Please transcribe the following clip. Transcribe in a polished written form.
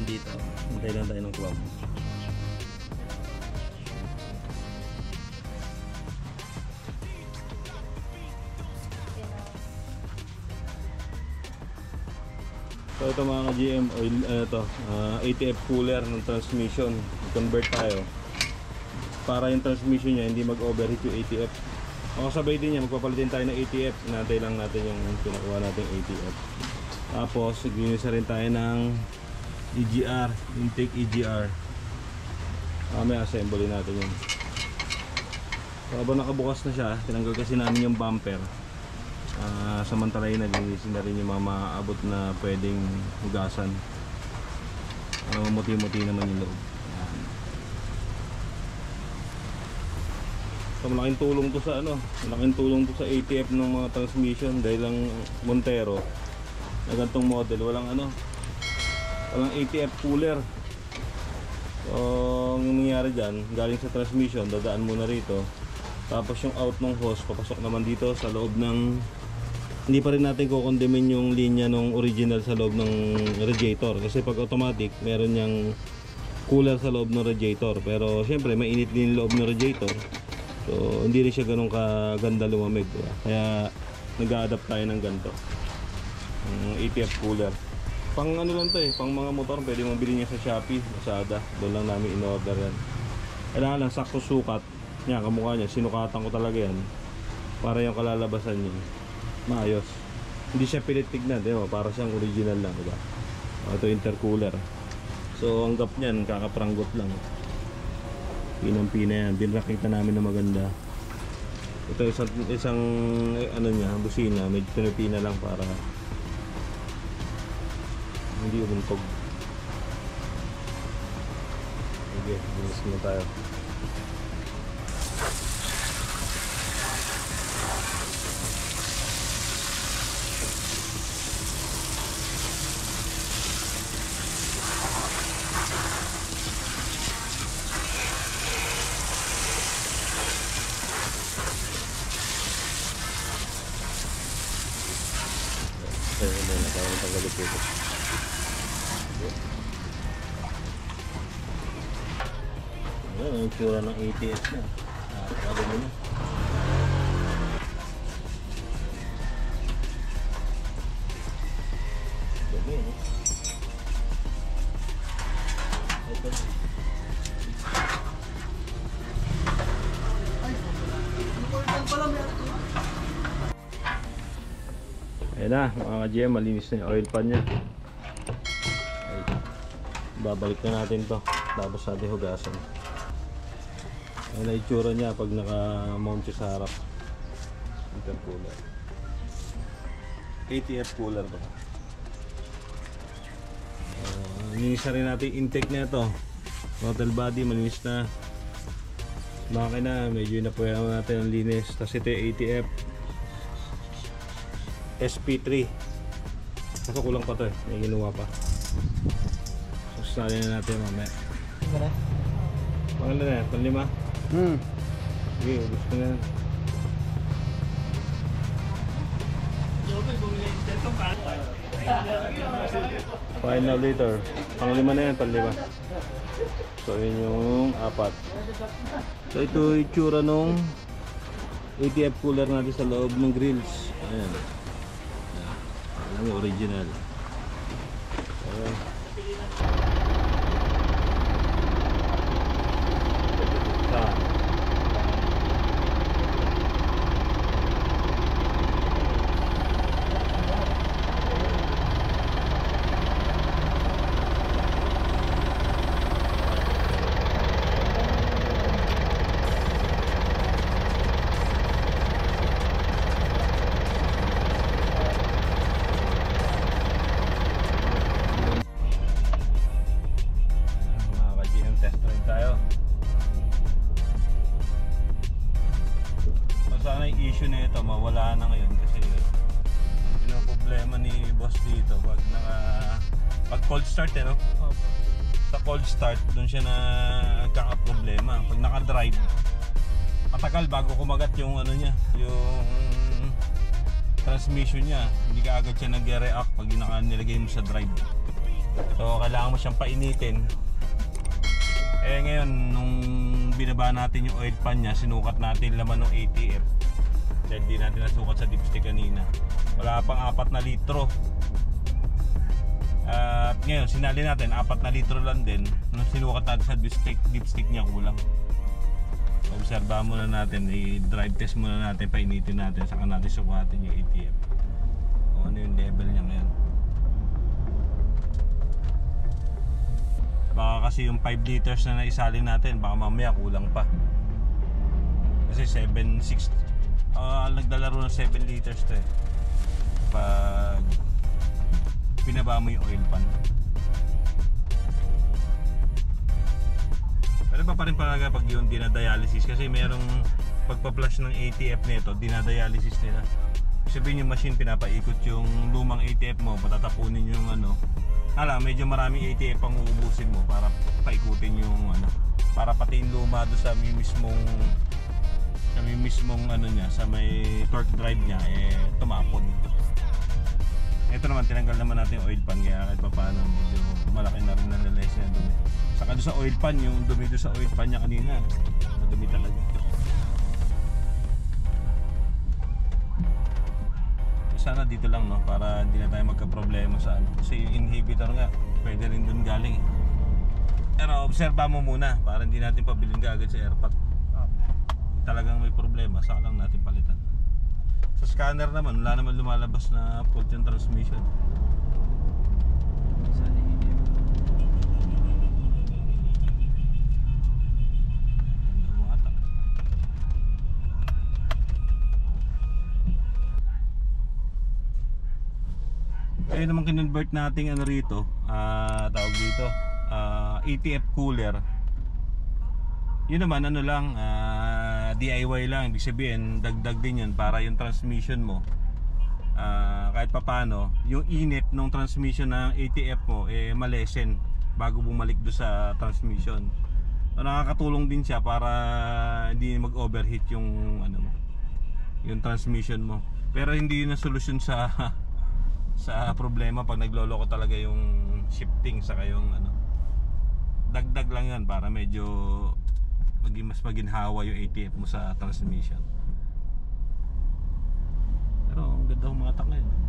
natin dito. Hintay lang tayo ng club. So ito mga ka-GM, oil, ATF cooler ng transmission. I-convert tayo para yung transmission niya hindi mag-overheat yung ATF. Makasabay din niya, magpapalitin tayo ng ATF. Inantay lang natin yung pinakuha natin ATF. Tapos naglinisan rin tayo ng EGR, intake EGR. May assembly natin yun. So habang nakabukas na siya, tinanggal kasi namin yung bumper. Samantalahin naglinisin na rin yung mga maaabot na pwedeng hugasan. Muti-muti naman yung loob. So malaking tulong to sa malaking tulong to sa ATF ng mga transmission dahil lang Montero na ganitong model walang ATF cooler. So ang nangyayari dyan, galing sa transmission dadaan muna rito, tapos yung out ng hose papasok naman dito sa loob ng, hindi pa rin natin kukondemin yung linya ng original sa loob ng radiator kasi pag automatic meron niyang cooler sa loob ng radiator, pero syempre mainit din yung loob ng radiator, so hindi rin siya ganun kaganda lumamig, diba? Kaya nag-a-adapt tayo ng ganito, ATF cooler. Pang lang to pang mga motor, pwede mong bilhin niya sa Shopee, Lazada, doon lang namin in-order yan. Kailangan lang sakto sukat niya, kamukha niya, sinukatan ko talaga yan para yung kalalabasan niya maayos. Hindi siya pilit tignan, diba? Para siyang original lang, diba? Ito intercooler. So ang gap niyan, kakapranggot lang. Pinang-pina yan, binrakita namin na maganda. Ito isang niya, busina, medyo pinipina lang para hindi umuntog. Okay, bilis na tayo. Ayan, yung tsura ng ATS na. Nakakado mo na. Dami, no? Ito. Ayan na, mga ka-GM, malinis na yung oil pan nya. Babalik na natin to, tapos natin hugasan. Ayan na itsura nya pag naka-mount siya sa harap. Intercooler, ATF cooler to. Malinis na rin natin intake na ito. Throttle body malinis na. Makina medyo napuyaw natin ang linis. Tapos ito yung ATF SP3. Kaso kulang pa to may ginawa pa. Susalin na natin mamaya. Pangalan na yan, panlima? Sige, gusto na yan. Final liter. Panglima na yan, panlima. So yun yung apat. So ito yung itsura nung ATF cooler natin sa loob ng grills. Ayan. Alam mo, original. Ayan. Na ito mawala na ngayon kasi yung problema ni boss dito pag cold start no? Sa cold start doon siya na nagkaka-problema. Pag naka-drive matagal bago kumagat yung niya, yung transmission niya, hindi ka agad siya nag-react pag nilagay mo sa drive. So kailangan mo siyang painitin. Eh ngayon nung binaba natin yung oil pan niya, sinukat natin laman ng ATF. Dahil di natin nasukat sa dipstick kanina. Wala pang 4 na litro. At ngayon sinali natin 4 na litro lang din. Nung sinukat natin sa dipstick niya kulang. Obserbahan muna natin, i-drive test muna natin, painitin natin, saka natin sukatin yung ATF. O ano yung level niya ngayon. Baka kasi yung 5 liters na naisalin natin, baka mamaya kulang pa. Kasi 7.6 naglalaro ng 7 liters to eh. Pag pinaba mo yung oil pan. Pero pa rin talaga pag yung dinadialysis, kasi merong pagpa-flush ng ATF nito, dinadialysis nila. Sabihin yung machine pinapaikot yung lumang ATF mo, patatapunin yung ano. Medyo maraming ATF ang uubusin mo para paikutin yung ano, para pati yung luma doon sa mismong ano niya, sa may torque drive niya tumapon. Ito naman tinanggal naman natin yung oil pan, kaya kahit pa paano medyo malaki na rin na-release niya dumi. Saka doon sa oil pan, yung dumi doon sa oil pan niya kanina, madumi talaga. Sana dito lang no, para hindi na tayo magka-problema sa ano. Kasi yung inhibitor nga, pwede rin doon galing eh. Pero obserba mo muna para hindi natin pabilin kaagad sa airpack. Talagang may problema, saka lang natin palitan. Sa scanner naman, wala naman lumalabas na fault yung transmission. Ayun naman kinonvert nating ano rito, tawag dito, ATF cooler. Yun naman ano lang, DIY lang, ibig sabihin dagdag din yun para yung transmission mo kahit papano yung init ng transmission ng ATF mo malesen bago bumalik do sa transmission. So, nakakatulong din siya para hindi mag-overheat yung ano mo, yung transmission mo. Pero hindi yun ang solusyon sa sa problema pag nagloloko talaga yung shifting saka yung ano. Dagdag lang yan para medyo mas maginhawa yung ATF mo sa transmission. Pero ang ganda ng mga tak ngayon.